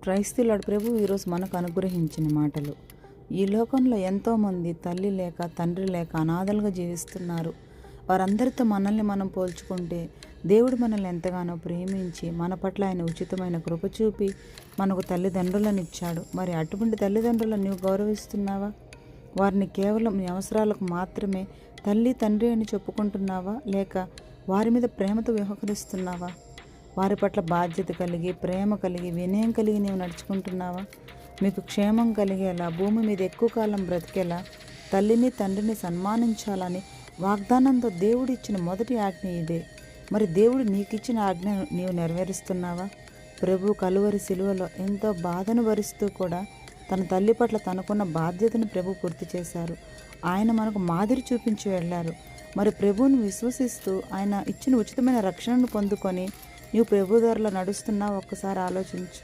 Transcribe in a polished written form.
క్రైస్తవులాడు ప్రభు ఈరోజు మనకు అనుగ్రహించిన మాటలు. ఈ లోకంలో ఎంతోమంది తల్లి లేక తండ్రి లేక అనాథలుగా జీవిస్తున్నారు. వారందరితో మనల్ని మనం పోల్చుకుంటే దేవుడు మనల్ని ఎంతగానో ప్రేమించి మన పట్ల ఆయన ఉచితమైన కృప చూపి మనకు తల్లిదండ్రులను ఇచ్చాడు. మరి అటువంటి తల్లిదండ్రులను నీవు గౌరవిస్తున్నావా? వారిని కేవలం నీ అవసరాలకు మాత్రమే తల్లి తండ్రి అని చెప్పుకుంటున్నావా, లేక వారి మీద ప్రేమతో వ్యవహరిస్తున్నావా? వారి పట్ల బాధ్యత కలిగి, ప్రేమ కలిగి, వినయం కలిగి నీవు నడుచుకుంటున్నావా? మీకు క్షేమం కలిగేలా, భూమి మీద ఎక్కువ కాలం బ్రతికేలా తల్లిని తండ్రిని సన్మానించాలని వాగ్దానంతో దేవుడు ఇచ్చిన మొదటి ఆజ్ఞ ఇదే. మరి దేవుడు నీకిచ్చిన ఆజ్ఞను నీవు నెరవేరుస్తున్నావా? ప్రభు కలువరి శిలువలో ఎంతో బాధను భరిస్తూ కూడా తన తల్లి పట్ల తనకున్న బాధ్యతను ప్రభు పూర్తి చేశారు. ఆయన మనకు మాదిరి చూపించి వెళ్ళారు. మరి ప్రభువును విశ్వసిస్తూ ఆయన ఇచ్చిన ఉచితమైన రక్షణను పొందుకొని నీవు ప్రభు దారిలో నడుస్తున్నావు. ఒక్కసారి ఆలోచించు.